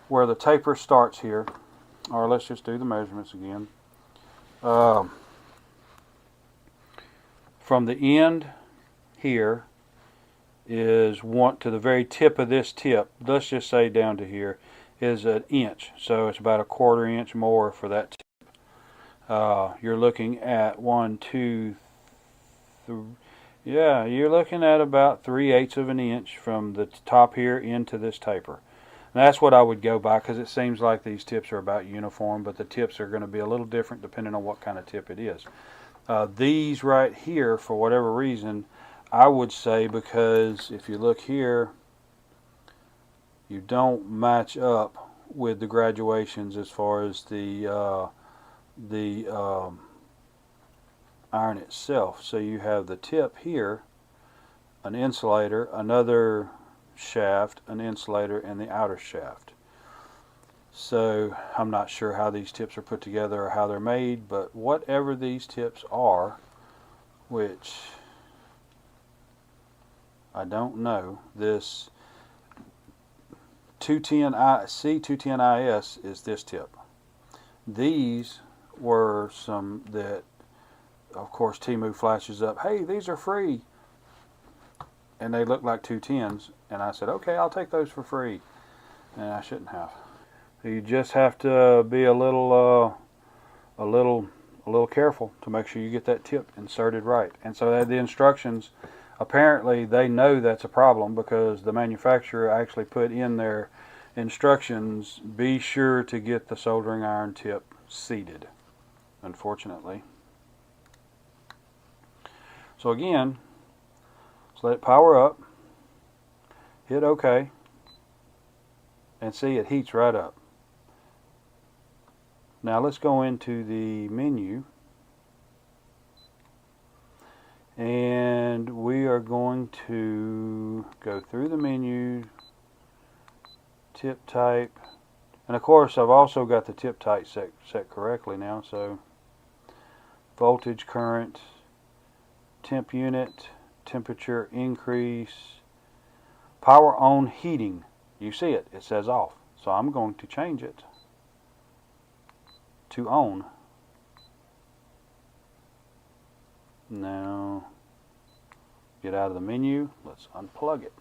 where the taper starts here, or let's just do the measurements again. Um, from the end here is one to the very tip of this tip. Let's just say down to here is an inch, so it's about a quarter inch more for that tip. You're looking at one, two, three. Yeah, you're looking at about 3/8 of an inch from the top here into this taper. And that's what I would go by because it seems like these tips are about uniform, but the tips are going to be a little different depending on what kind of tip it is. These right here, for whatever reason, I would say because if you look here, you don't match up with the graduations as far as the iron itself. So you have the tip here, an insulator, another shaft, an insulator, and the outer shaft. So I'm not sure how these tips are put together or how they're made, but whatever these tips are, which I don't know, this 210C210IS is this tip. These were some that, of course, Temu flashes up, hey, these are free. And they look like 210s. And I said, okay, I'll take those for free. And I shouldn't have. You just have to be a little careful to make sure you get that tip inserted right. And so the instructions, apparently they know that's a problem because the manufacturer actually put in their instructions, be sure to get the soldering iron tip seated, unfortunately. So again, let's let it power up, hit OK, and see it heats right up. Now let's go into the menu, and we are going to go through the menu, tip type, and of course I've also got the tip type set correctly now, so voltage, current, temp unit, temperature increase, power on heating. You see it, it says off. So I'm going to change it to on. Now get out of the menu, let's unplug it.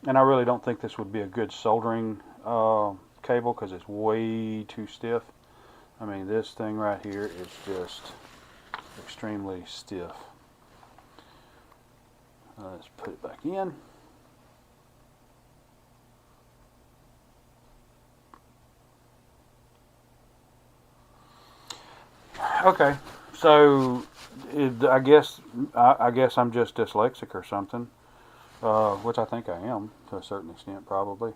And I really don't think this would be a good soldering cable because it's way too stiff. I mean, this thing right here is just extremely stiff. Let's put it back in. Okay, so I guess I'm just dyslexic or something, which I think I am to a certain extent, probably.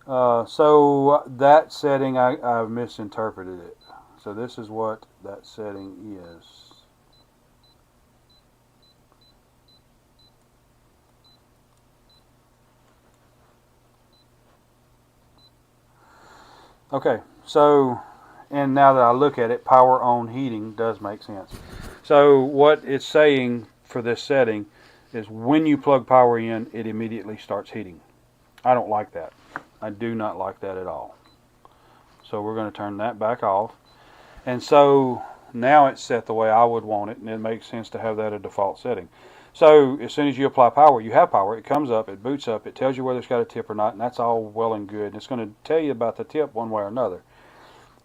So that setting, I've misinterpreted it. So this is what that setting is. Okay, so, and now that I look at it, power on heating does make sense. So what it's saying for this setting is when you plug power in, it immediately starts heating. I don't like that. I do not like that at all. So we're going to turn that back off. And so now it's set the way I would want it, and it makes sense to have that a default setting. So as soon as you apply power, you have power. It comes up, it boots up, it tells you whether it's got a tip or not, and that's all well and good. And it's going to tell you about the tip one way or another.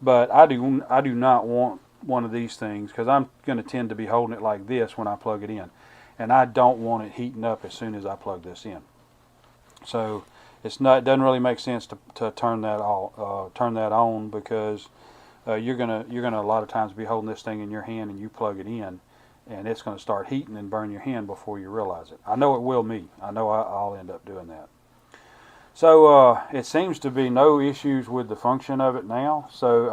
But I do not want one of these things because I'm going to tend to be holding it like this when I plug it in, and I don't want it heating up as soon as I plug this in. So it doesn't really make sense to turn that on because you're gonna a lot of times be holding this thing in your hand and you plug it in, and it's going to start heating and burn your hand before you realize it. I know it will me. I know I'll end up doing that. So it seems to be no issues with the function of it now. So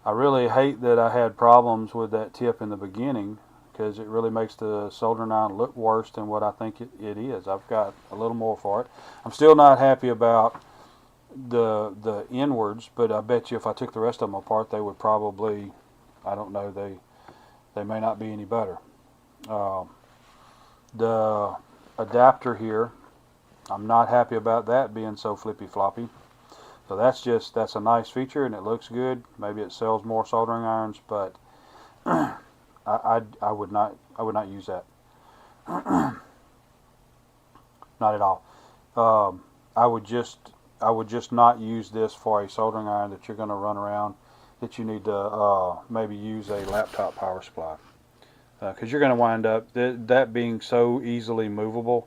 I really hate that I had problems with that tip in the beginning because it really makes the soldering iron look worse than what I think it is. I've got a little more for it. I'm still not happy about the inwards, but I bet you if I took the rest of them apart, they would probably, I don't know, they may not be any better. The adapter here I'm not happy about that being so flippy floppy. So that's a nice feature and it looks good. Maybe it sells more soldering irons, but I would not use that. Not at all. Um, I would just not use this for a soldering iron that you're going to run around, that you need to maybe use a laptop power supply, because you're going to wind up that being so easily movable.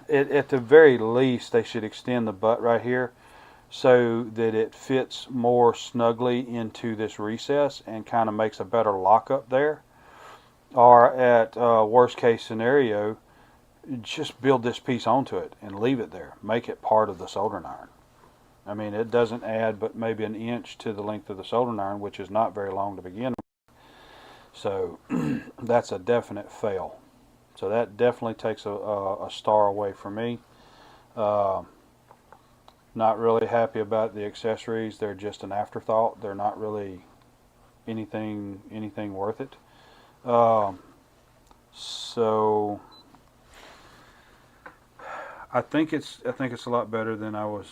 At the very least, they should extend the butt right here so that it fits more snugly into this recess and kind of makes a better lockup there. Or at worst case scenario, just build this piece onto it and leave it there. Make it part of the soldering iron. I mean, it doesn't add but maybe an inch to the length of the soldering iron, which is not very long to begin with. So that's a definite fail. So that definitely takes a star away from me. Not really happy about the accessories. They're just an afterthought. They're not really anything worth it. So I think it's a lot better than I was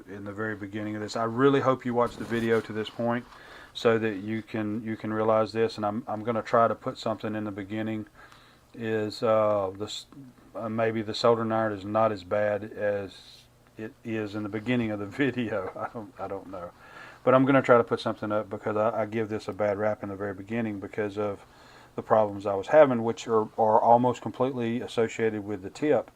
in the very beginning of this. I really hope you watch the video to this point so that you can realize this. And I'm going to try to put something in the beginning. Is this maybe the soldering iron is not as bad as it is in the beginning of the video. I don't know, but I'm going to try to put something up because I give this a bad rap in the very beginning because of the problems I was having, which are almost completely associated with the tip.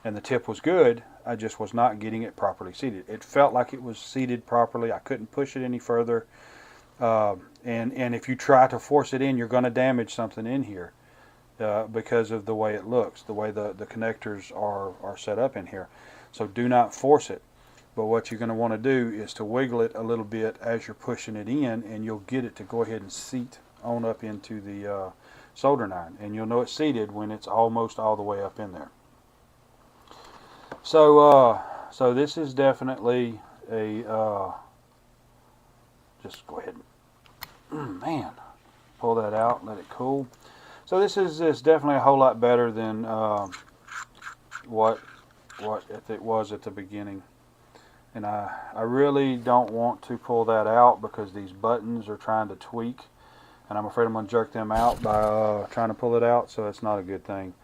And the tip was good, I just was not getting it properly seated. It felt like it was seated properly. I couldn't push it any further. And if you try to force it in, you're going to damage something in here because of the way it looks, the way the connectors are set up in here. So do not force it. But what you're going to want to do is to wiggle it a little bit as you're pushing it in, and you'll get it to go ahead and seat on up into the soldering iron. And you'll know it's seated when it's almost all the way up in there. So so this is definitely a just go ahead and man, pull that out, let it cool. So this is definitely a whole lot better than what it was at the beginning. And I really don't want to pull that out because these buttons are trying to tweak, and I'm afraid I'm going to jerk them out by trying to pull it out. So it's not a good thing.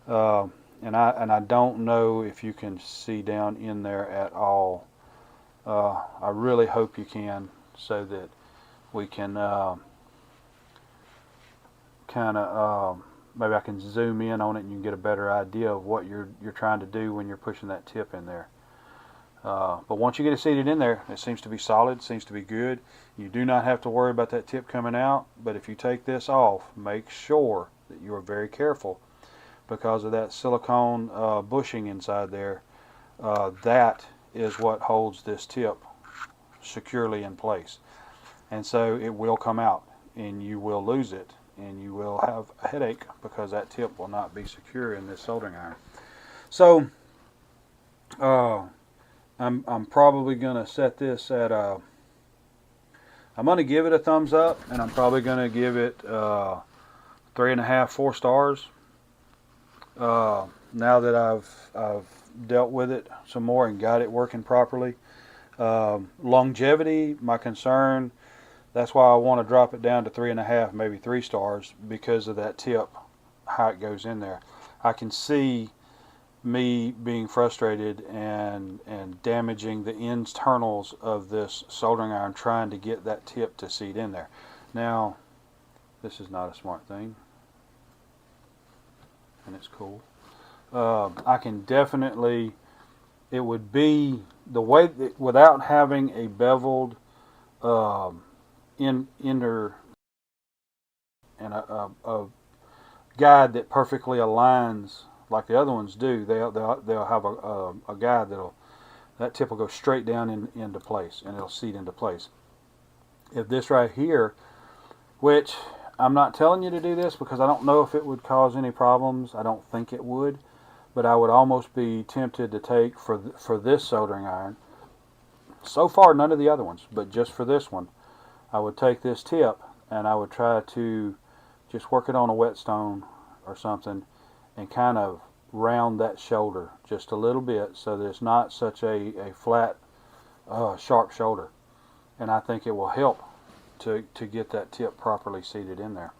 And I don't know if you can see down in there at all. I really hope you can, so that we can kind of maybe I can zoom in on it and you can get a better idea of what you're trying to do when you're pushing that tip in there. But once you get it seated in there, it seems to be solid, seems to be good. You do not have to worry about that tip coming out. But if you take this off, make sure that you are very careful, because of that silicone bushing inside there. That is what holds this tip securely in place. And so it will come out and you will lose it and you will have a headache because that tip will not be secure in this soldering iron. So I'm probably going to set this at I'm going to give it a thumbs up, and I'm probably going to give it 3.5, 4 stars. Now that I've dealt with it some more and got it working properly. Longevity, my concern, that's why I want to drop it down to 3.5, maybe 3 stars, because of that tip, how it goes in there. I can see me being frustrated and damaging the internals of this soldering iron trying to get that tip to seat in there. Now, this is not a smart thing, and it's cool. I can definitely, it would be the way that, without having a beveled inner and a guide that perfectly aligns like the other ones do. They'll have a guide that tip will go straight down into place, and it'll seat into place. If this right here, which I'm not telling you to do this because I don't know if it would cause any problems. I don't think it would, but I would almost be tempted to take for this soldering iron. So far, none of the other ones, but just for this one, I would take this tip and I would try to just work it on a whetstone or something and kind of round that shoulder just a little bit so that it's not such a flat, sharp shoulder. And I think it will help to get that tip properly seated in there.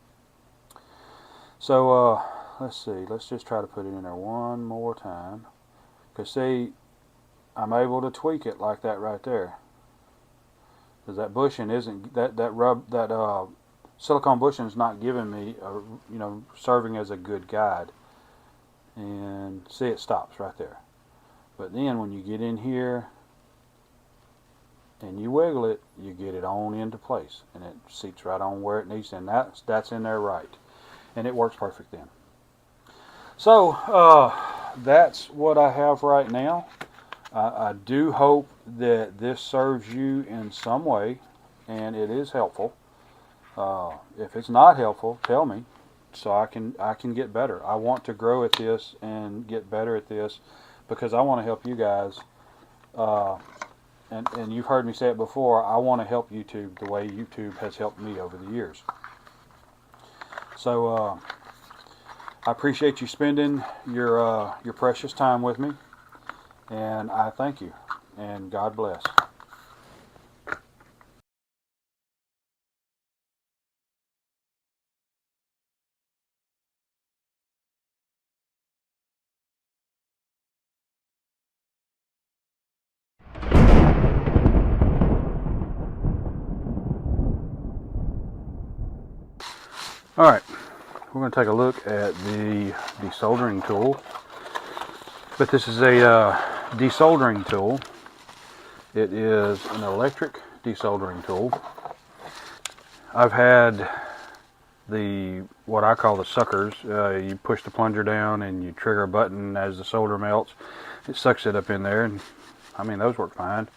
So let's see, let's just try to put it in there one more time. Because see, I'm able to tweak it like that right there. Because that bushing isn't, that silicone bushing is not giving me, serving as a good guide. And see, it stops right there. But then when you get in here and you wiggle it, you get it on into place, and it seats right on where it needs to, and that's in there right, and it works perfect then. So that's what I have right now. I do hope that this serves you in some way, and it is helpful. If it's not helpful, tell me, so I can get better. I want to grow at this and get better at this, because I want to help you guys. And you've heard me say it before, I want to help YouTube the way YouTube has helped me over the years. So I appreciate you spending your precious time with me, and I thank you, and God bless. Alright, we're going to take a look at the desoldering tool. But this is a desoldering tool. It is an electric desoldering tool. I've had what I call the suckers. You push the plunger down and you trigger a button as the solder melts. It sucks it up in there, and I mean, those work fine.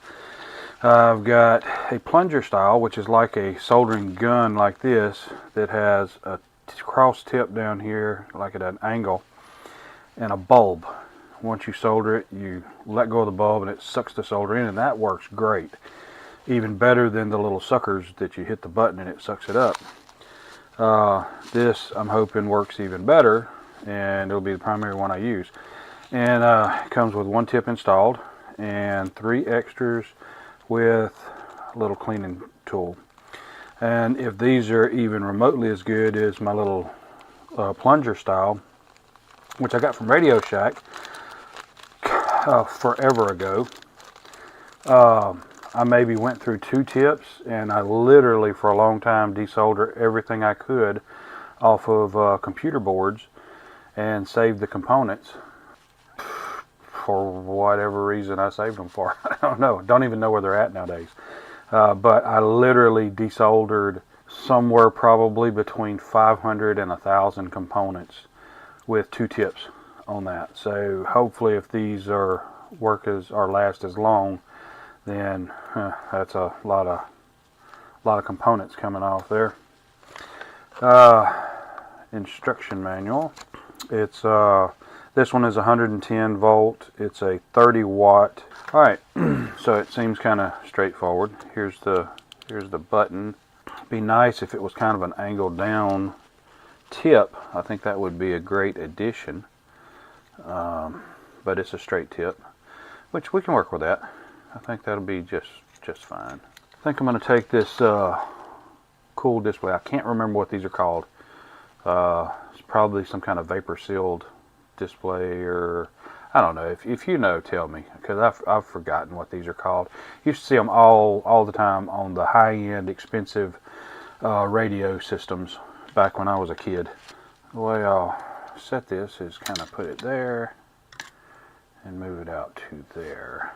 I've got a plunger style, which is like a soldering gun like this, that has a cross tip down here like at an angle, and a bulb. Once you solder it, you let go of the bulb and it sucks the solder in, and that works great. Even better than the little suckers that you hit the button and it sucks it up. This, I'm hoping, works even better, and it'll be the primary one I use. And it comes with one tip installed and 3 extras with a little cleaning tool. And if these are even remotely as good as my little plunger style, which I got from Radio Shack forever ago, I maybe went through 2 tips, and I literally for a long time desoldered everything I could off of computer boards and saved the components for whatever reason I saved them for. I don't know. Don't even know where they're at nowadays. But I literally desoldered somewhere probably between 500 and 1,000 components with 2 tips on that. So hopefully, if these last as long, then that's a lot of components coming off there. Instruction manual. It's this one is 110 volt. It's a 30 watt. All right, so it seems kind of straightforward. Here's the button. It'd be nice if it was kind of an angled down tip. I think that would be a great addition. But it's a straight tip, which we can work with that. I think that'll be just fine. I think I'm going to take this cool display. I can't remember what these are called. It's probably some kind of vapor sealed display, or I don't know. If you know, tell me, because I've forgotten what these are called. You used to see them all the time on the high-end, expensive radio systems back when I was a kid. The way I'll set this is kind of put it there and move it out to there.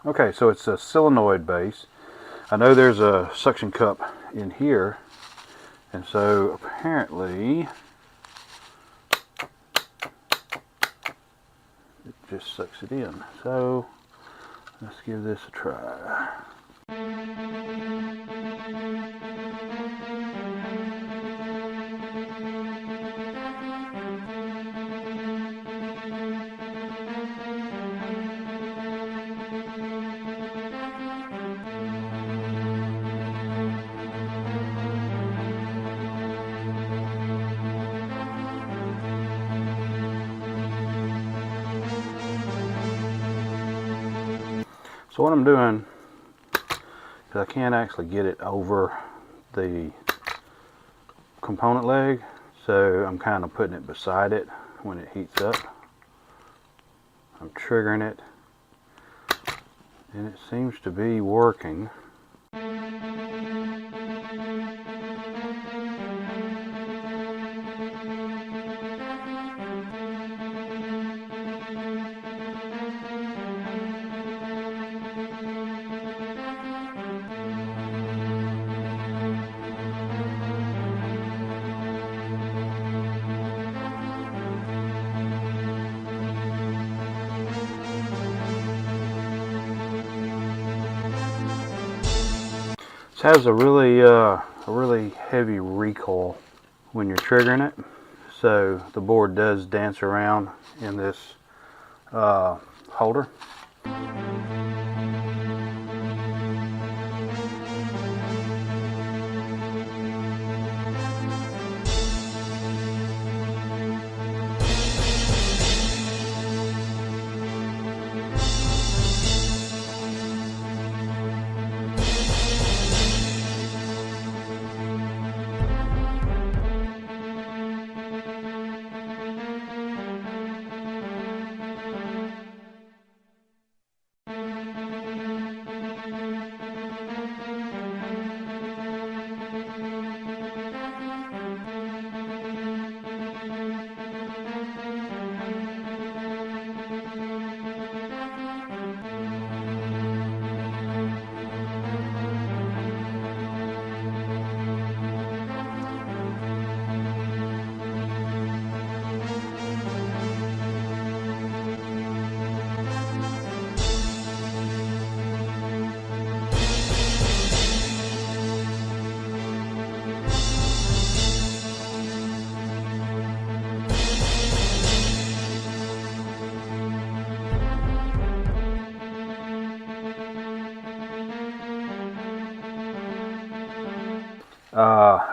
Okay, so it's a solenoid base. I know there's a suction cup in here, and so apparently it just sucks it in. So let's give this a try. So what I'm doing is I can't actually get it over the component leg, so I'm kind of putting it beside it when it heats up. I'm triggering it, and it seems to be working. It has a really heavy recoil when you're triggering it, so the board does dance around in this holder.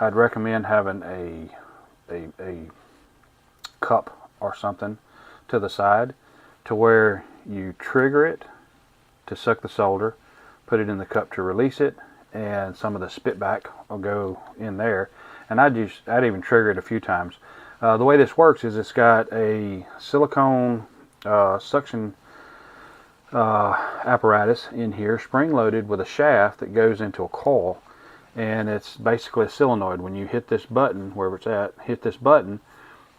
I'd recommend having a cup or something to the side to where you trigger it to suck the solder, put it in the cup to release it, and some of the spit back will go in there. And I'd even trigger it a few times. The way this works is it's got a silicone suction apparatus in here, spring loaded, with a shaft that goes into a coil, and it's basically a solenoid. When you hit this button, wherever it's at, hit this button,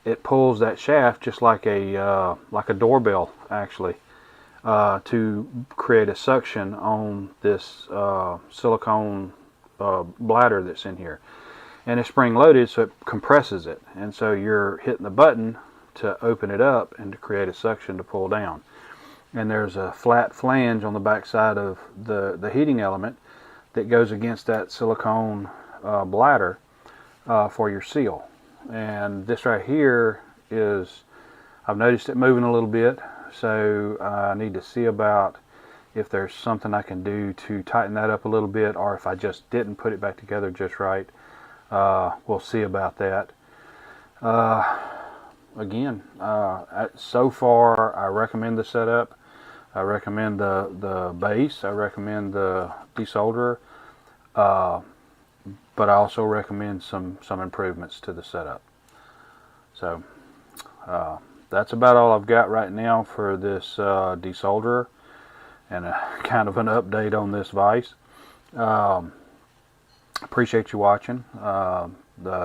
it pulls that shaft just like a doorbell, actually, to create a suction on this silicone bladder that's in here. And it's spring loaded, so it compresses it, and so you're hitting the button to open it up and to create a suction to pull down. And there's a flat flange on the back side of the heating element that goes against that silicone bladder for your seal. And this right here is, I've noticed it moving a little bit, so I need to see about if there's something I can do to tighten that up a little bit, or if I just didn't put it back together just right. We'll see about that. Again, so far I recommend the setup. I recommend the base. I recommend the desolderer. But I also recommend some improvements to the setup. So that's about all I've got right now for this desolderer, and kind of an update on this vise. Appreciate you watching.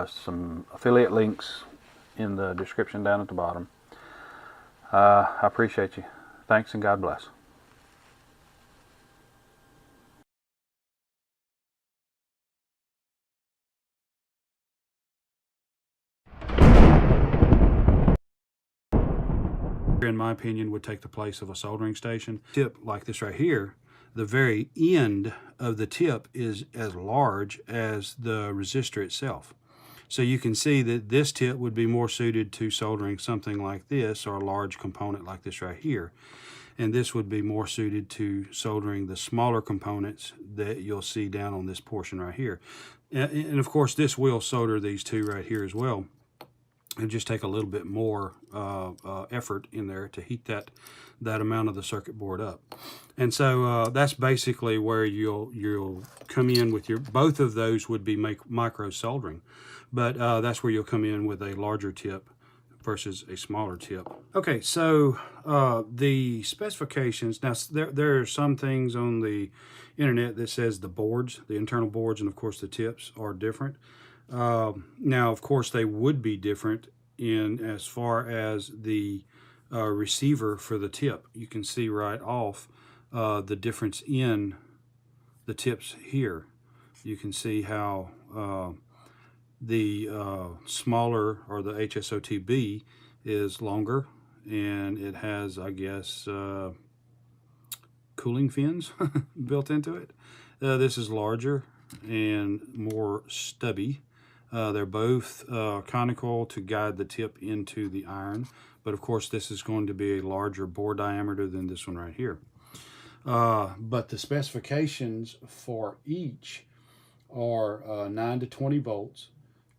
Some affiliate links in the description down at the bottom. I appreciate you. Thanks, and God bless. In my opinion, would take the place of a soldering station. Tip like this right here, the very end of the tip is as large as the resistor itself. So you can see that this tip would be more suited to soldering something like this, or a large component like this right here. And this would be more suited to soldering the smaller components that you'll see down on this portion right here. And of course, this will solder these two right here as well. and just take a little bit more effort in there to heat that amount of the circuit board up. And so that's basically where you'll come in with your, both of those would be micro soldering, but that's where you'll come in with a larger tip versus a smaller tip. Okay, so the specifications, now there are some things on the internet that says the boards, the internal boards, and of course the tips are different. Now, of course, they would be different in as far as the receiver for the tip. You can see right off the difference in the tips here. You can see how the smaller, or the HSOTB, is longer, and it has, I guess, cooling fins built into it. This is larger and more stubby. They're both conical to guide the tip into the iron, but of course this is going to be a larger bore diameter than this one right here. But the specifications for each are 9 to 20 volts,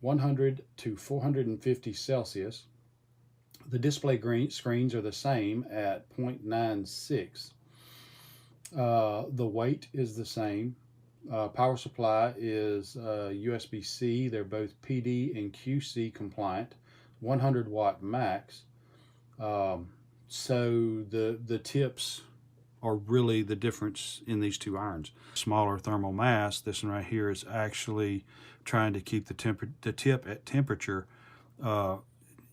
100 to 450 Celsius. The display screens are the same at 0.96. The weight is the same. Power supply is USB-C. They're both PD and QC compliant, 100 watt max. So the tips are really the difference in these two irons. Smaller thermal mass, this one right here is actually trying to keep the tip at temperature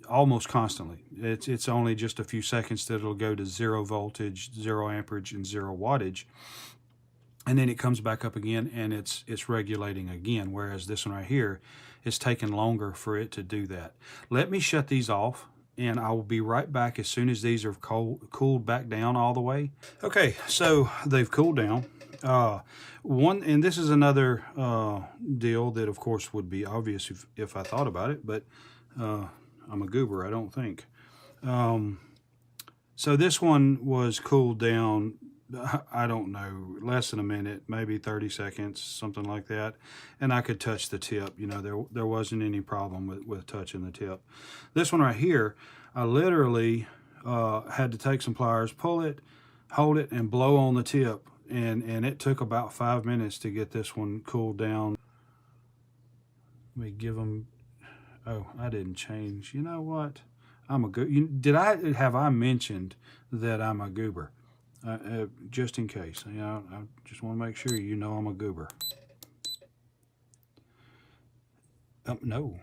almost constantly. It's only just a few seconds that it'll go to 0 voltage, 0 amperage, and 0 wattage. And then it comes back up again and it's regulating again, whereas this one right here is taking longer for it to do that. Let me shut these off, and I will be right back as soon as these are cooled back down all the way. Okay, so they've cooled down. And this is another deal that of course would be obvious if I thought about it, but I'm a goober, I don't think. So this one was cooled down, I don't know, less than a minute, maybe 30 seconds, something like that. And I could touch the tip. You know, there wasn't any problem with touching the tip. This one right here, I literally had to take some pliers, pull it, hold it, and blow on the tip. And it took about 5 minutes to get this one cooled down. Let me give them, oh, I didn't change. You know what? I'm a goober. Have I mentioned that I'm a goober? Just in case, you know, I just want to make sure you know I'm a goober. No.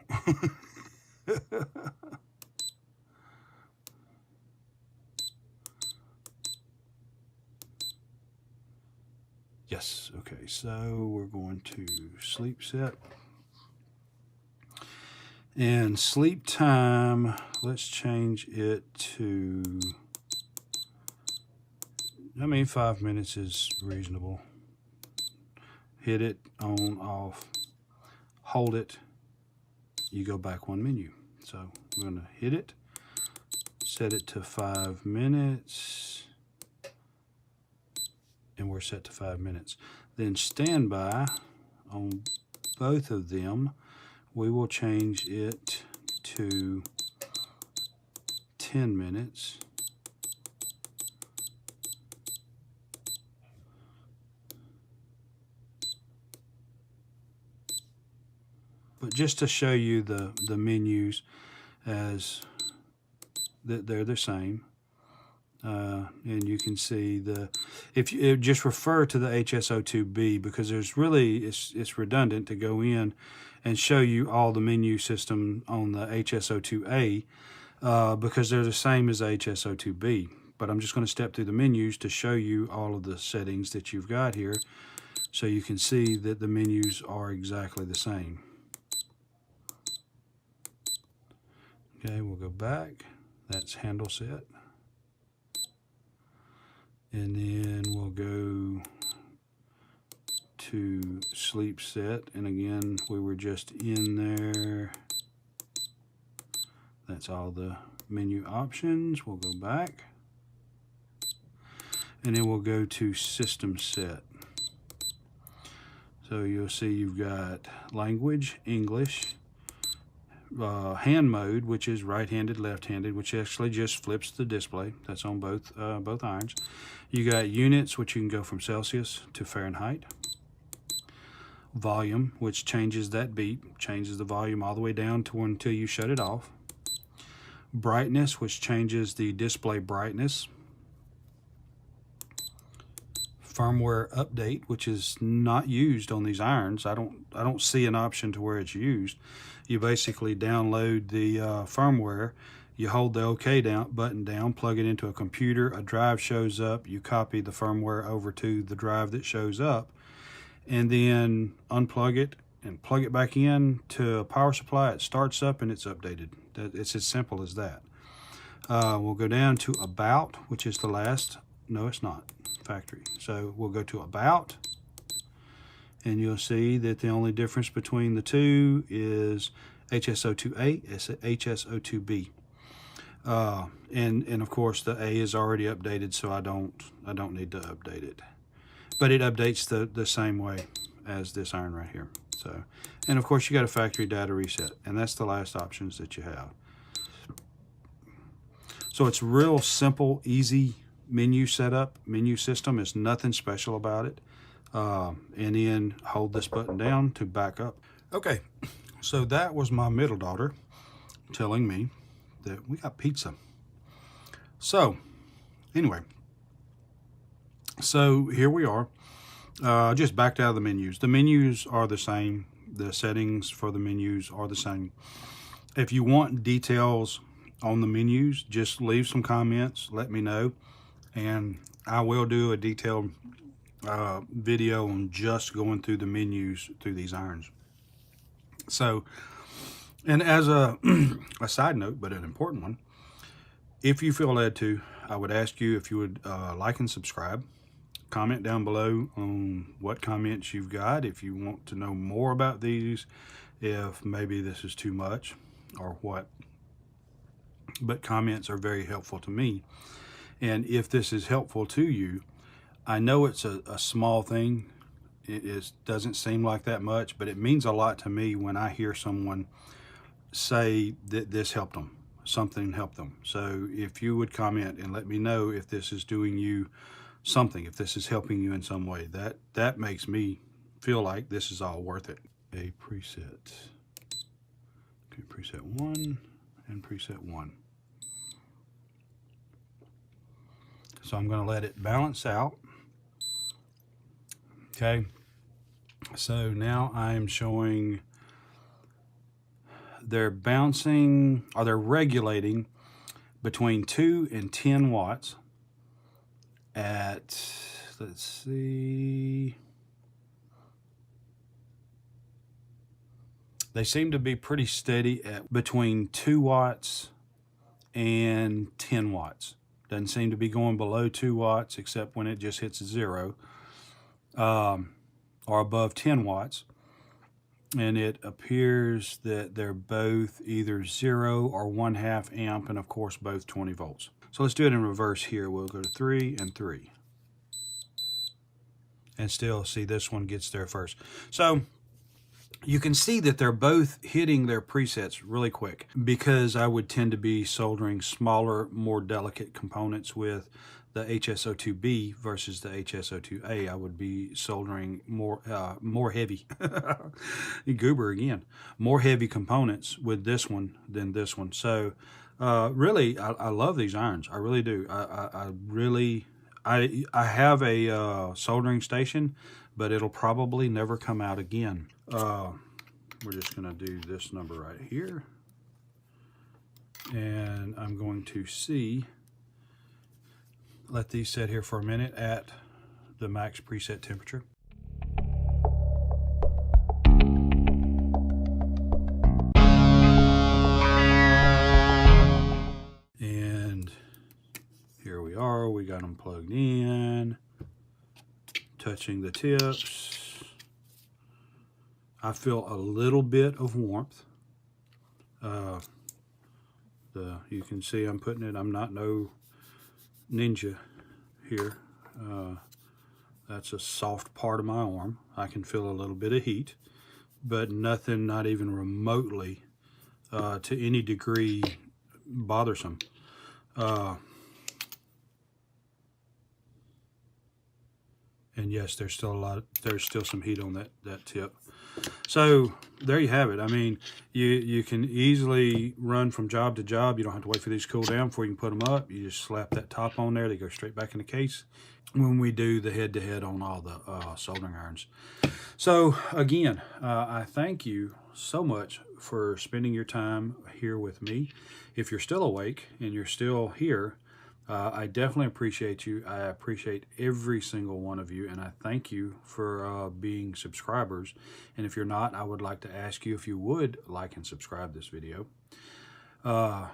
Yes, okay, so we're going to sleep set. And sleep time, let's change it to, 5 minutes is reasonable. Hit it, on, off, hold it, you go back one menu. So we're gonna hit it, set it to 5 minutes, and we're set to 5 minutes. Then standby on both of them, we will change it to 10 minutes. But just to show you the menus, as they're the same. And you can see if you just refer to the HSO2B, because there's really, it's redundant to go in and show you all the menu system on the HSO2A because they're the same as HSO2B. But I'm just going to step through the menus to show you all of the settings that you've got here, so you can see that the menus are exactly the same. Okay, we'll go back. That's handle set. And then we'll go to sleep set. And again, we were just in there. That's all the menu options. We'll go back. And then we'll go to system set. So you'll see you've got language, English, hand mode, which is right-handed, left-handed, which actually just flips the display. That's on both irons. You got units, which you can go from Celsius to Fahrenheit. Volume, which changes that beep, changes the volume all the way down to until you shut it off. Brightness, which changes the display brightness. Firmware update, which is not used on these irons. I don't see an option to where it's used. You basically download the firmware, you hold the OK button down, plug it into a computer, a drive shows up, you copy the firmware over to the drive that shows up, and then unplug it and plug it back in to a power supply. It starts up and it's updated. It's as simple as that. We'll go down to About, which is the last. No, it's not. Factory. So we'll go to About, and you'll see that the only difference between the two is HSO2A, HSO2B, and of course the A is already updated, so I don't need to update it, but it updates the same way as this iron right here. So, and of course you got a factory data reset, and that's the last options that you have. So it's real simple, easy menu setup, menu system. Is nothing special about it. And then hold this button down to back up. Okay, so that was my middle daughter telling me that we got pizza. So anyway, so here we are. Just backed out of the menus. The menus are the same. The settings for the menus are the same. If you want details on the menus, just leave some comments, let me know, and I will do a detailed video on just going through the menus through these irons. So, and as a side note, but an important one, if you feel led to, I would ask you if you would like and subscribe. Comment down below on what comments you've got, if you want to know more about these, if maybe this is too much or what. But comments are very helpful to me. And if this is helpful to you, I know it's a small thing. It doesn't seem like that much, but it means a lot to me when I hear someone say that this helped them, something helped them. So if you would comment and let me know if this is doing you something, if this is helping you in some way, that makes me feel like this is all worth it. A preset. Okay, preset 1 and preset 1. So I'm going to let it balance out. Okay, so now I'm showing they're bouncing, or they're regulating between 2 and 10 watts at, let's see, they seem to be pretty steady at between 2 watts and 10 watts. Doesn't seem to be going below 2 watts except when it just hits 0, or above 10 watts. And it appears that they're both either 0 or 1/2 amp, and of course both 20 volts. So let's do it in reverse here. We'll go to 3 and 3. And still see this one gets there first. So you can see that they're both hitting their presets really quick, because I would tend to be soldering smaller, more delicate components with the HSO2B versus the HSO2A. I would be soldering more heavy, goober again, more heavy components with this one than this one. So really, I love these irons. I really do. I have a soldering station, but it'll probably never come out again. We're just going to do this number right here, and I'm going to let these sit here for a minute at the max preset temperature. And here we are, we got them plugged in, touching the tips. I feel a little bit of warmth. You can see I'm putting it, I'm not no ninja here. That's a soft part of my arm. I can feel a little bit of heat, but nothing, not even remotely to any degree bothersome. And yes, there's still some heat on that tip. So there you have it. I mean, you can easily run from job to job. You don't have to wait for these to cool down before you can put them up. You just slap that top on there. They go straight back in the case when we do the head-to-head on all the soldering irons. So again, I thank you so much for spending your time here with me. If you're still awake and you're still here, I definitely appreciate you. I appreciate every single one of you, and I thank you for being subscribers. And if you're not, I would like to ask you if you would like and subscribe this video, or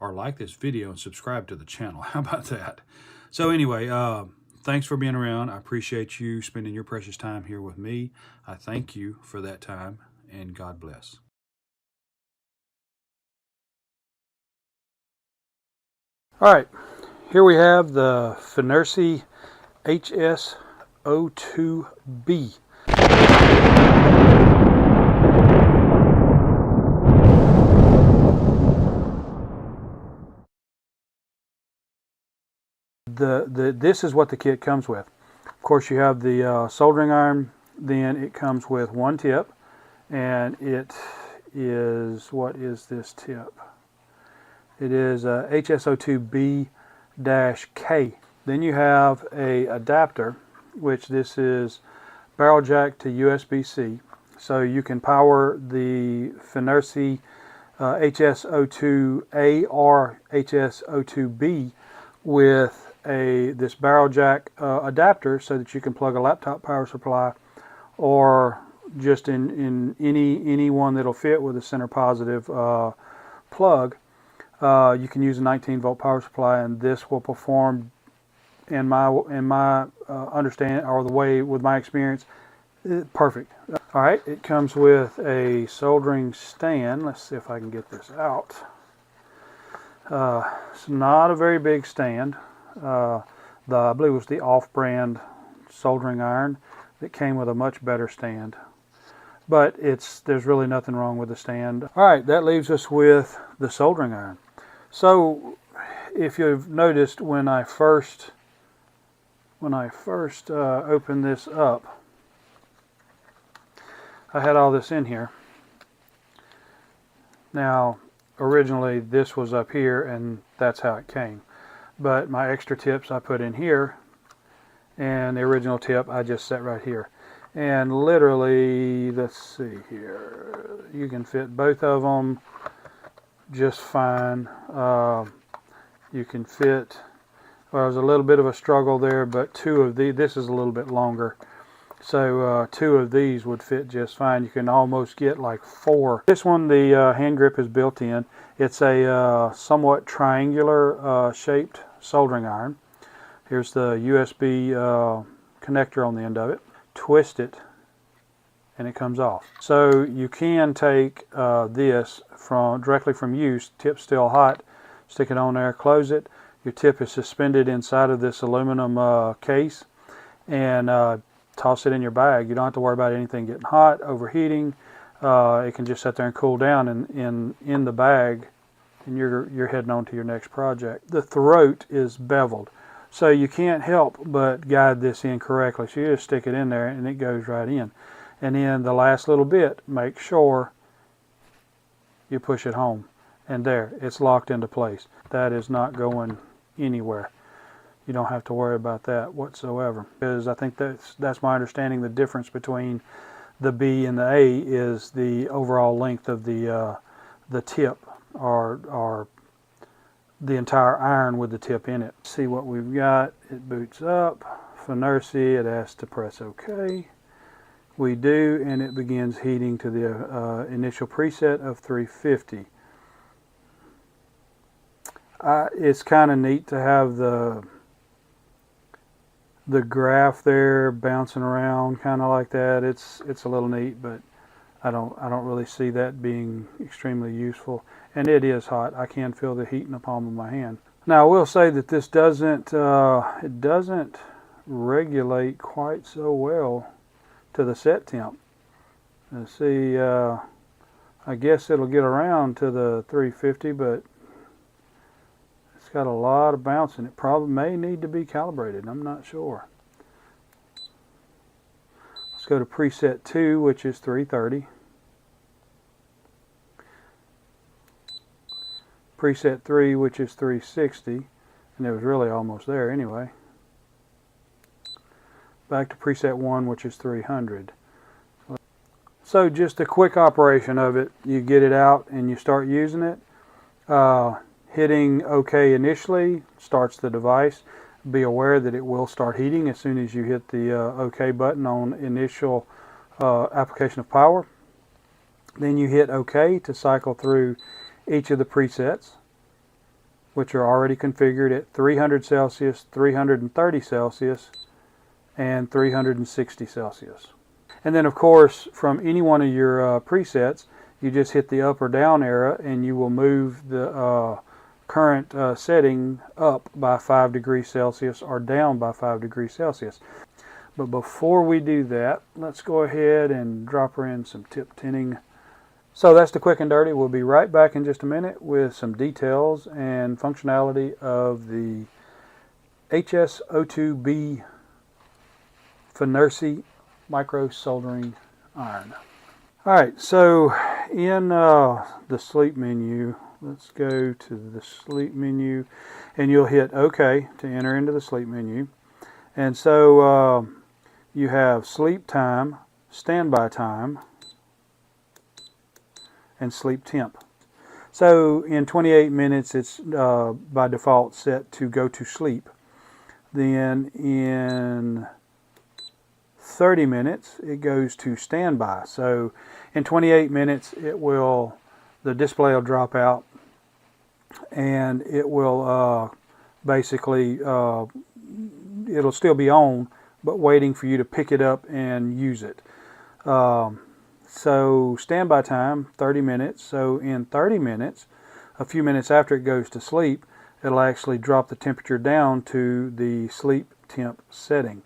like this video and subscribe to the channel. How about that? So anyway, thanks for being around. I appreciate you spending your precious time here with me. I thank you for that time, and God bless. All right. Here we have the Finersi HS02B. This is what the kit comes with. Of course, you have the soldering iron. Then it comes with one tip, and it is, what is this tip? It is HS02B-K. Then you have a adapter, which this is barrel jack to USB-C, so you can power the Finersi HS02A or HS02B with this barrel jack adapter, so that you can plug a laptop power supply, or just in any one that'll fit with a center positive plug. You can use a 19-volt power supply, and this will perform, in my understanding, or the way with my experience, perfect. All right, it comes with a soldering stand. Let's see if I can get this out. It's not a very big stand. I believe it was the off-brand soldering iron that came with a much better stand. But there's really nothing wrong with the stand. All right, that leaves us with the soldering iron. So, if you've noticed, when I first opened this up, I had all this in here. Now, originally this was up here, and that's how it came. But my extra tips I put in here, and the original tip I just set right here. And literally, let's see here, you can fit both of them just fine. You can fit, well, there's a little bit of a struggle there, but two of these, this is a little bit longer, so two of these would fit just fine. You can almost get like four. This one, the hand grip is built in. It's a somewhat triangular shaped soldering iron. Here's the USB connector on the end of it. Twist it, and it comes off. So you can take this directly from use, tip still hot, stick it on there, close it. Your tip is suspended inside of this aluminum case, and toss it in your bag. You don't have to worry about anything getting hot, overheating. It can just sit there and cool down in the bag, and you're heading on to your next project. The throat is beveled, so you can't help but guide this in correctly. So you just stick it in there, and it goes right in. And then the last little bit, make sure you push it home, and there, it's locked into place. That is not going anywhere. You don't have to worry about that whatsoever, because I think that's my understanding. The difference between the B and the A is the overall length of the tip, or the entire iron with the tip in it. See what we've got. It boots up. Finersi, it asks to press OK. We do, and it begins heating to the initial preset of 350. It's kind of neat to have the graph there bouncing around, kind of like that. It's a little neat, but I don't really see that being extremely useful. And it is hot. I can feel the heat in the palm of my hand. Now I will say that this doesn't regulate quite so well to the set temp. Let's see, I I guess it'll get around to the 350, but it's got a lot of bounce and it probably may need to be calibrated. I'm not sure. Let's go to preset 2, which is 330. Preset 3, which is 360, and it was really almost there anyway. Back to preset 1, which is 300. So just a quick operation of it. You get it out and you start using it. Hitting OK initially starts the device. Be aware that it will start heating as soon as you hit the OK button on initial application of power. Then you hit OK to cycle through each of the presets, which are already configured at 300 Celsius, 330 Celsius, and 360 Celsius. And then of course from any one of your presets, you just hit the up or down arrow and you will move the current setting up by 5 degrees Celsius or down by 5 degrees Celsius. But before we do that, let's go ahead and drop her in some tip tinning. So that's the quick and dirty. We'll be right back in just a minute with some details and functionality of the HS02B Finersi micro soldering iron. Alright, so in the sleep menu, let's go to the sleep menu and you'll hit OK to enter into the sleep menu. And so you have sleep time, standby time, and sleep temp. So in 28 minutes it's by default set to go to sleep. Then in 30 minutes it goes to standby. So in 28 minutes the display will drop out and it will basically it'll still be on but waiting for you to pick it up and use it. So standby time 30 minutes. So in 30 minutes, a few minutes after it goes to sleep, it'll actually drop the temperature down to the sleep temp setting.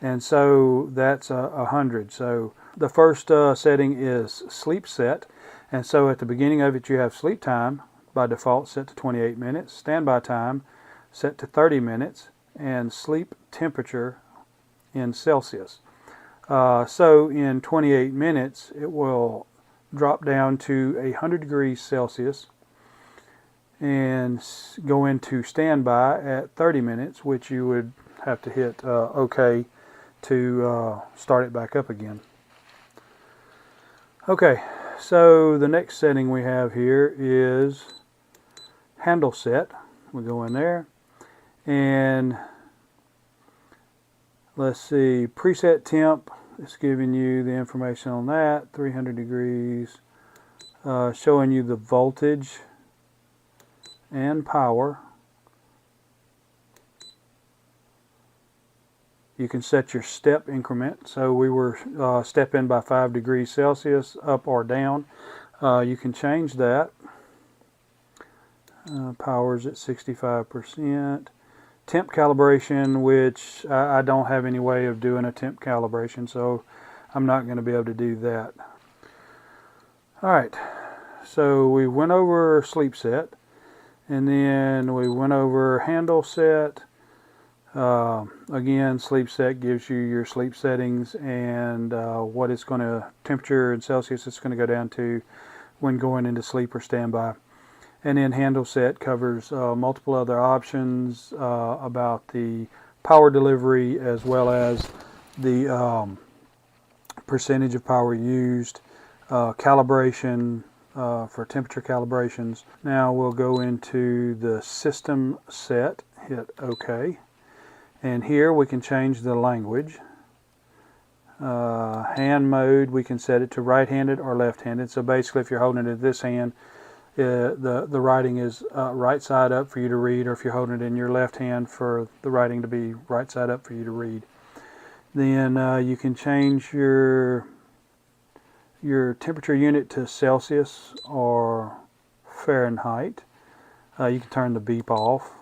And so that's 100. So the first setting is sleep set. And so at the beginning of it you have sleep time by default set to 28 minutes, standby time set to 30 minutes, and sleep temperature in Celsius. So in 28 minutes it will drop down to 100 degrees Celsius and go into standby at 30 minutes, which you would have to hit OK to start it back up again. Okay, so the next setting we have here is handle set. We go in there and let's see, preset temp. It's giving you the information on that, 300 degrees, showing you the voltage and power. You can set your step increment. So we were step in by 5 degrees Celsius, up or down. You can change that. Power's at 65%. Temp calibration, which I don't have any way of doing a temp calibration, so I'm not going to be able to do that. Alright, so we went over sleep set, and then we went over handle set. Again, sleep set gives you your sleep settings and what it's going to, temperature in Celsius it's going to go down to when going into sleep or standby. And then handle set covers multiple other options about the power delivery as well as the percentage of power used, calibration for temperature calibrations. Now we'll go into the system set, hit OK, and here we can change the language. Hand mode, we can set it to right-handed or left-handed. So basically if you're holding it in this hand, the writing is right side up for you to read, or if you're holding it in your left hand, for the writing to be right side up for you to read. Then you can change your temperature unit to Celsius or Fahrenheit. You can turn the beep off.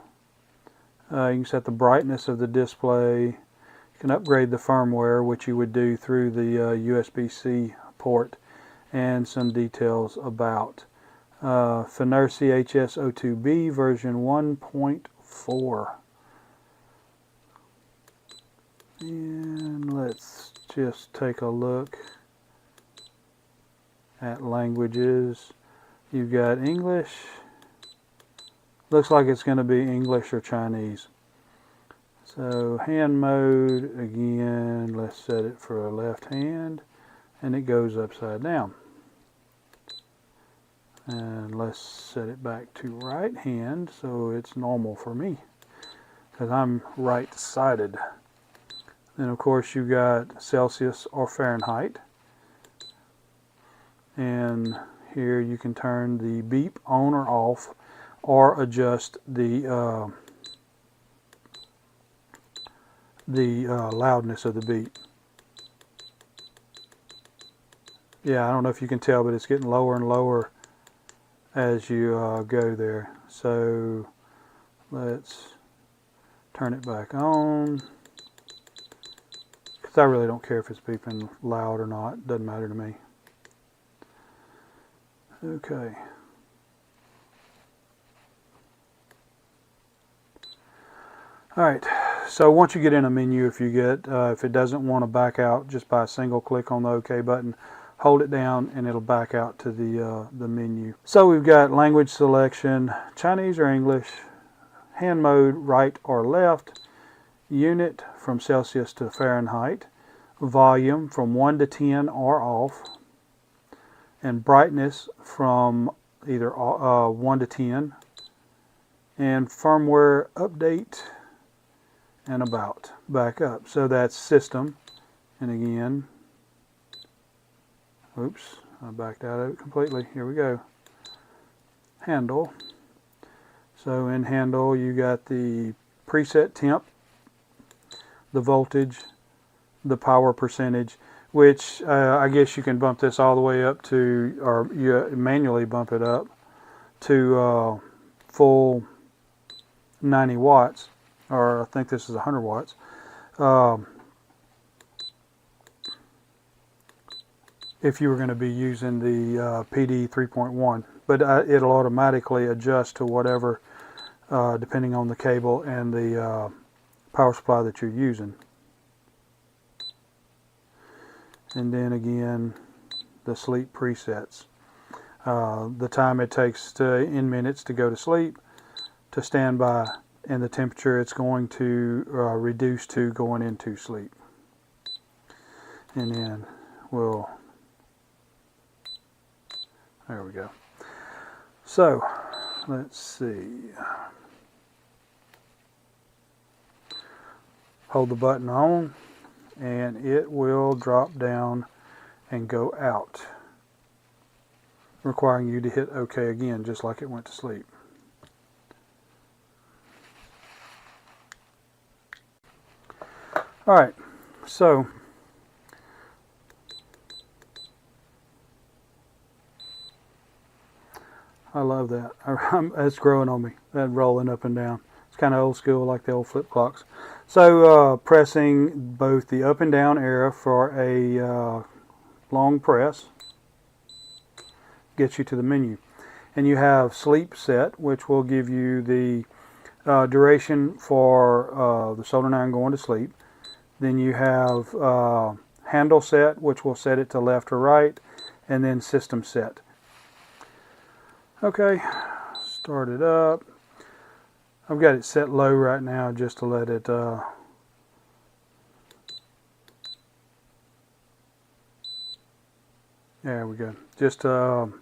You can set the brightness of the display. You can upgrade the firmware, which you would do through the USB-C port. and some details about Finner CHS02B version 1.4. And let's just take a look at languages. You've got English. Looks like it's going to be English or Chinese. So hand mode, again, let's set it for a left hand, and it goes upside down. And let's set it back to right hand so it's normal for me, because I'm right-sided. Then of course you got Celsius or Fahrenheit. And here you can turn the beep on or off, or adjust the loudness of the beep. Yeah, I don't know if you can tell, but it's getting lower and lower as you go there. So let's turn it back on, because I really don't care if it's beeping loud or not. It doesn't matter to me. Okay. Alright, so once you get in a menu, if it doesn't want to back out just by a single click on the OK button, hold it down and it'll back out to the menu. So we've got language selection, Chinese or English, hand mode right or left, unit from Celsius to Fahrenheit, volume from 1 to 10 or off, and brightness from either 1 to 10, and firmware update and about back up. So that's system, and again, oops, I backed out of it completely. Here we go. Handle. So in handle you got the preset temp, the voltage, the power percentage, which I guess you can bump this all the way up to, or you manually bump it up to full 90 watts, or I think this is 100 watts. If you were going to be using the PD 3.1, but it'll automatically adjust to whatever, depending on the cable and the power supply that you're using. And then again, the sleep presets. The time it takes in minutes to go to sleep, to stand by, and the temperature it's going to reduce to going into sleep. And then there we go. So, let's see. Hold the button on, and it will drop down and go out, requiring you to hit OK again, just like it went to sleep. Alright, so I love that. It's growing on me, that rolling up and down. It's kind of old school, like the old flip clocks. So pressing both the up and down arrow for a long press gets you to the menu. And you have sleep set, which will give you the duration for the soldering iron going to sleep. Then you have handle set, which will set it to left or right, and then system set. Okay, start it up. I've got it set low right now just to let it there we go, just to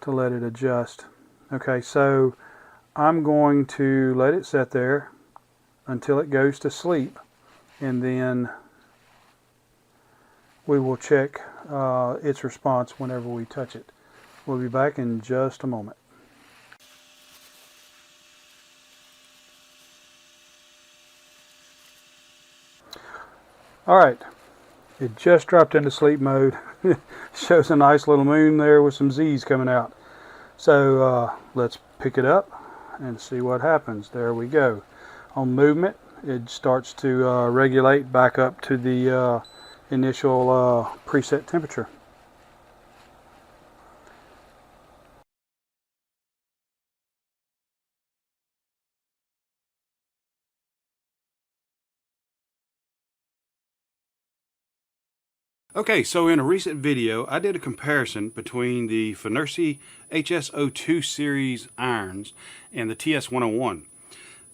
let it adjust. Okay, so I'm going to let it sit there until it goes to sleep, and then we will check its response whenever we touch it. We'll be back in just a moment. Alright, it just dropped into sleep mode. Shows a nice little moon there with some Z's coming out. So let's pick it up and see what happens. There we go. On movement, it starts to regulate back up to the initial preset temperature. Okay, so in a recent video, I did a comparison between the Finersi HS02 series irons and the TS101.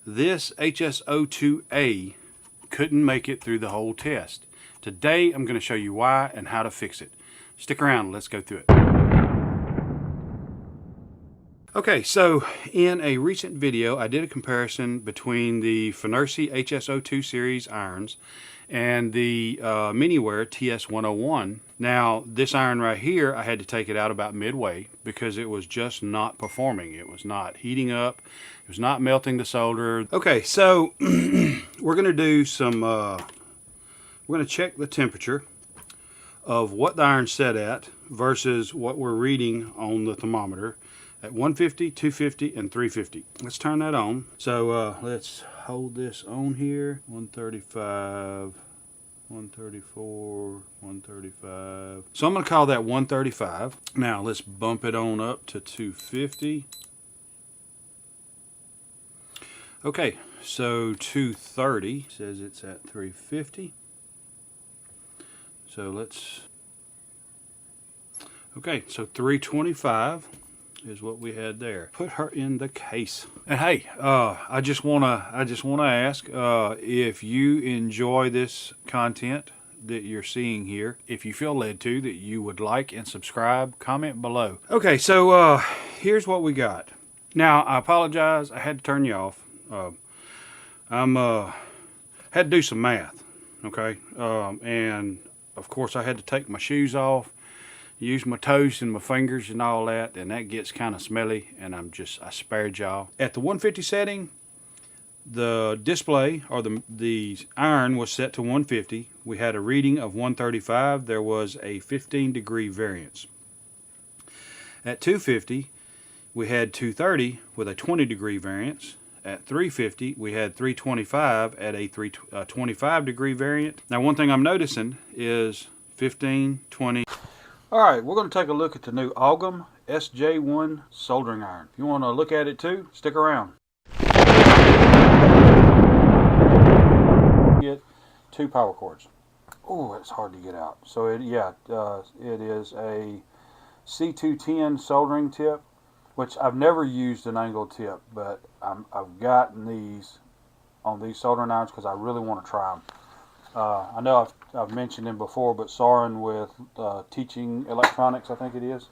This HS02A couldn't make it through the whole test. Today, I'm going to show you why and how to fix it. Stick around, let's go through it. Okay, so in a recent video, I did a comparison between the Finersi HS02 series irons and the Miniware TS101. Now, this iron right here, I had to take it out about midway because it was just not performing. It was not heating up. It was not melting the solder. Okay, so we're going to do some, we're going to check the temperature of what the iron's set at versus what we're reading on the thermometer at 150, 250, and 350. Let's turn that on. So let's hold this on here. 135, 134, 135. So I'm going to call that 135. Now let's bump it on up to 250. Okay, so 230 says it's at 350. So let's, okay, so 325 is what we had there. Put her in the case. And hey, I just wanna ask if you enjoy this content that you're seeing here, if you feel led to, that you would like and subscribe, comment below. Okay, so here's what we got. Now I apologize, I had to turn you off. Had to do some math, okay, and of course I had to take my shoes off, use my toes and my fingers and all that, and that gets kind of smelly, and I spared y'all. At the 150 setting, the display, or the iron, was set to 150. We had a reading of 135. There was a 15-degree variance. At 250, we had 230 with a 20-degree variance. At 350, we had 325 at a 25-degree variant. Now, one thing I'm noticing is 15, 20. All right, we're going to take a look at the new Algam SJ1 soldering iron. If you want to look at it too, stick around. Get 2 power cords. Oh, it's hard to get out. So it is a C210 soldering tip, which I've never used an angled tip, but I've gotten these on these soldering irons because I really want to try them. I know I've mentioned him before, but Soren with Teaching Electronics, I think it is,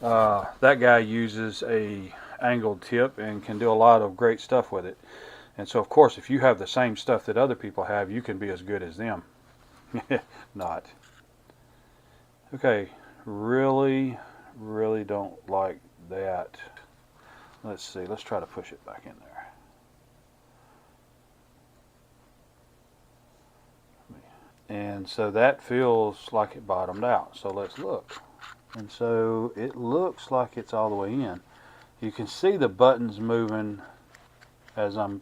that guy uses a angled tip and can do a lot of great stuff with it. And so, of course, if you have the same stuff that other people have, you can be as good as them. Not. Okay, really don't like that. Let's see, let's try to push it back in there. And so that feels like it bottomed out. So let's look. And so it looks like it's all the way in. You can see the buttons moving as the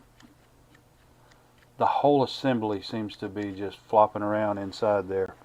whole assembly seems to be just flopping around inside there.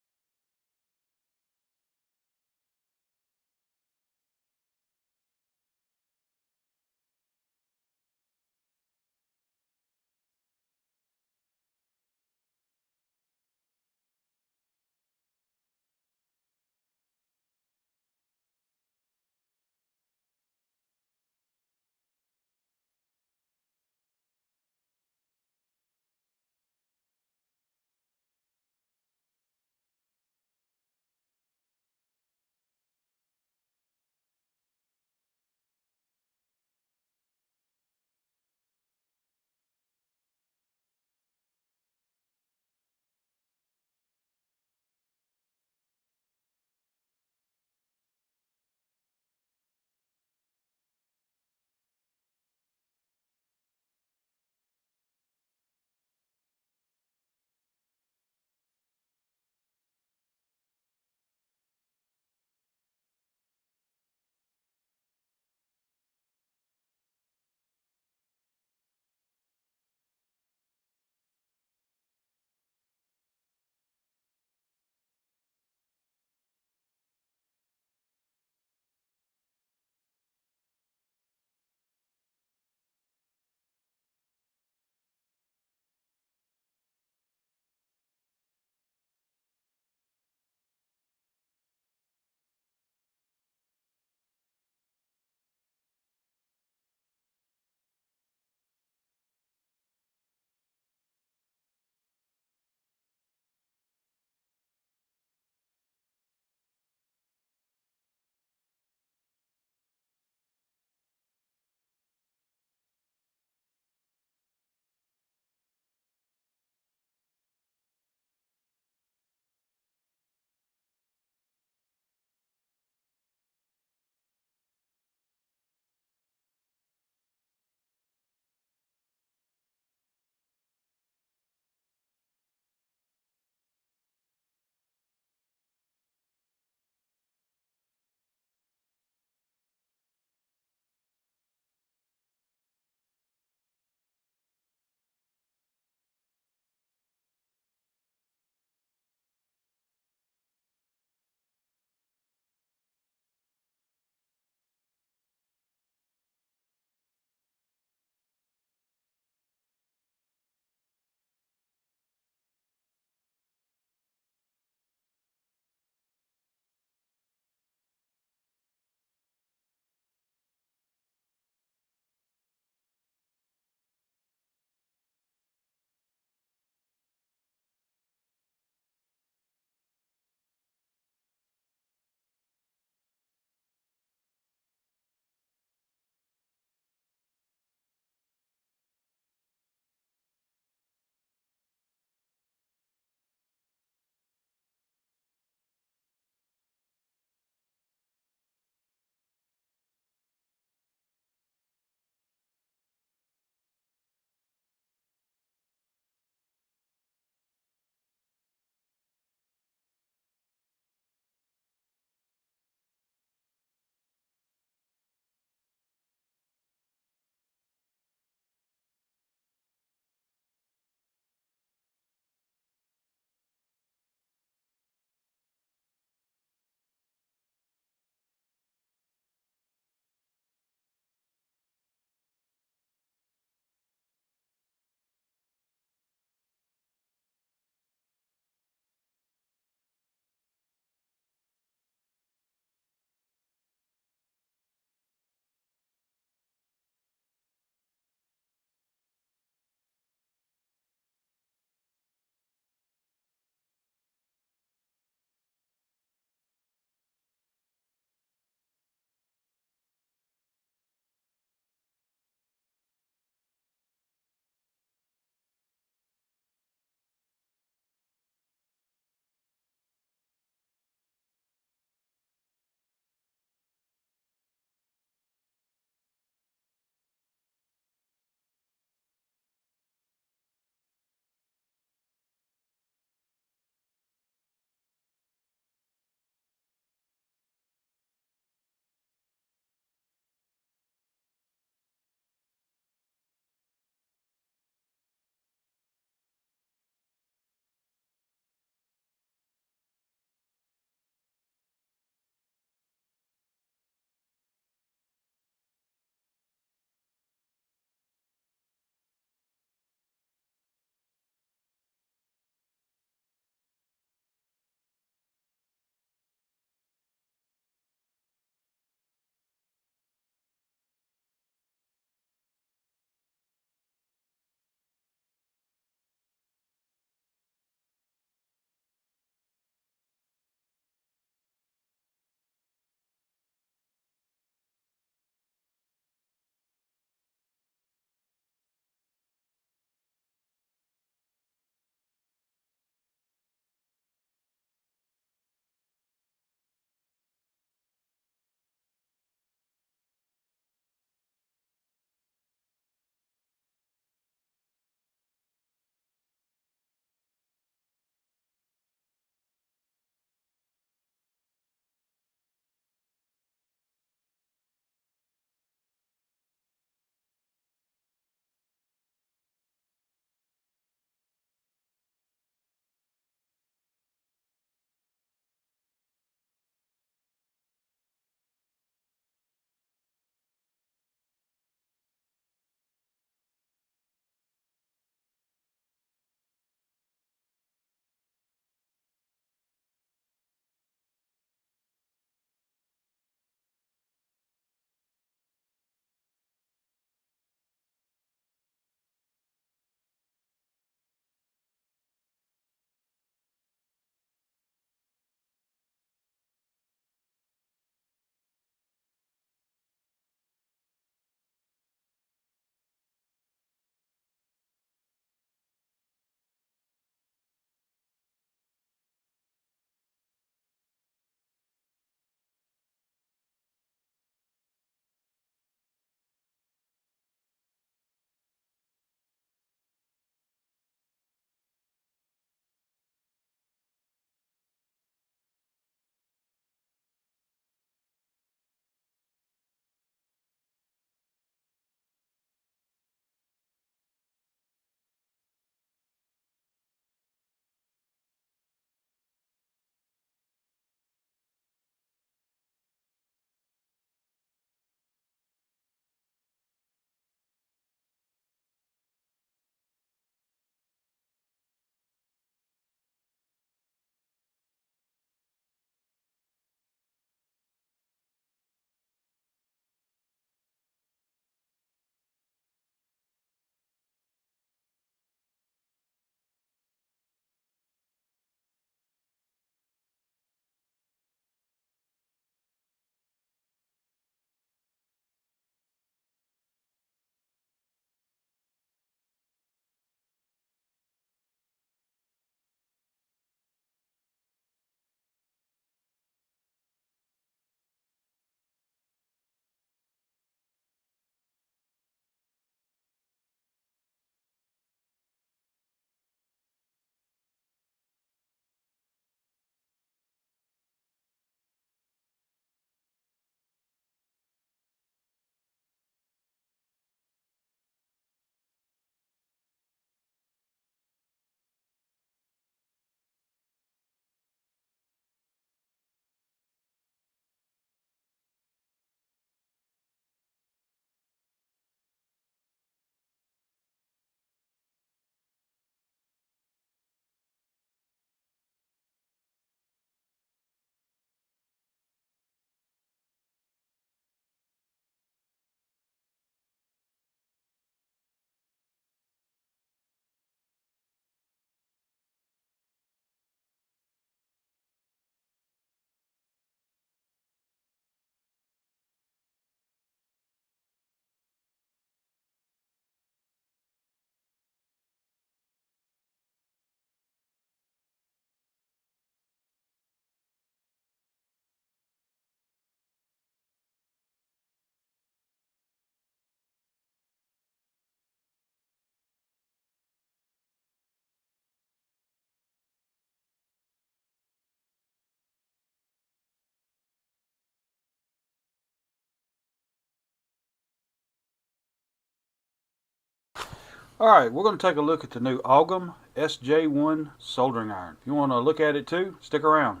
Alright, we're going to take a look at the new Ogum SJ1 soldering iron. If you want to look at it too, stick around.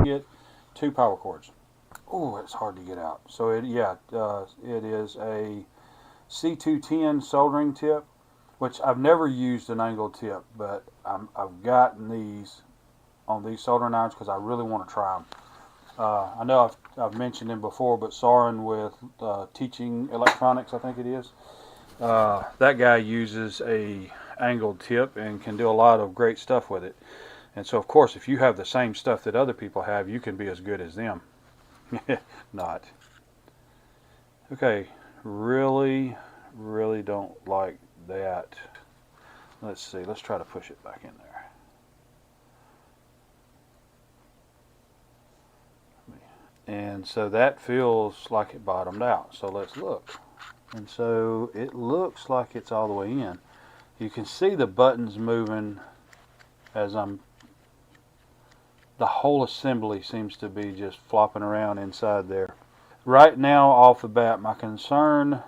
Get 2 power cords. Oh, it's hard to get out. So it is a C210 soldering tip, which I've never used an angled tip, but I've gotten these on these soldering irons because I really want to try them. I know I've mentioned him before, but Soren with Teaching Electronics, I think it is. That guy uses a angled tip and can do a lot of great stuff with it. And so, of course, if you have the same stuff that other people have, you can be as good as them. Not. Okay, really don't like that. Let's see, let's try to push it back in there. And so that feels like it bottomed out. So let's look. And so it looks like it's all the way in. You can see the buttons moving as the whole assembly seems to be just flopping around inside there. Right now, off the bat, my concern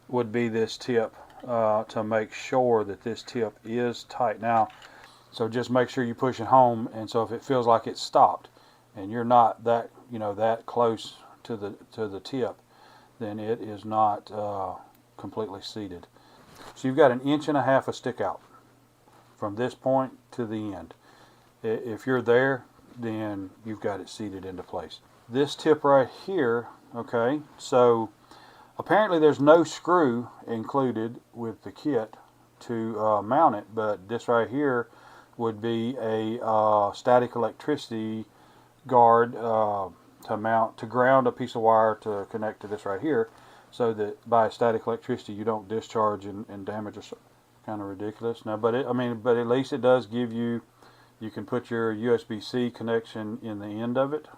would be this tip, to make sure that this tip is tight. Now, so just make sure you push it home, and so if it feels like it's stopped and you're not that that close to the tip, then it is not completely seated. So you've got 1.5 inches of stick out from this point to the end. If you're there, then you've got it seated into place. This tip right here, okay, so apparently there's no screw included with the kit to mount it, but this right here would be a static electricity guard to ground a piece of wire to connect to this right here, so that by static electricity you don't discharge and damage us. Kind of ridiculous. Now, but at least it does give you can put your USB-C connection in the end of it,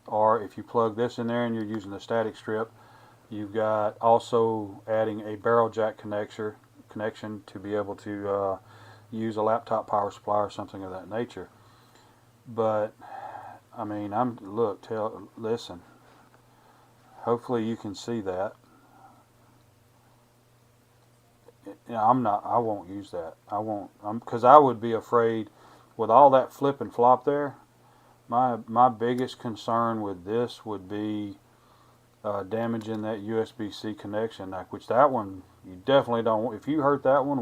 or if you plug this in there and you're using the static strip, you've got also adding a barrel jack connection to be able to use a laptop power supply or something of that nature. But I mean, listen. Hopefully you can see that. I won't use that. I won't, because I would be afraid with all that flip and flop there. My biggest concern with this would be damaging that USB-C connection, which that one you definitely don't want. If you hurt that one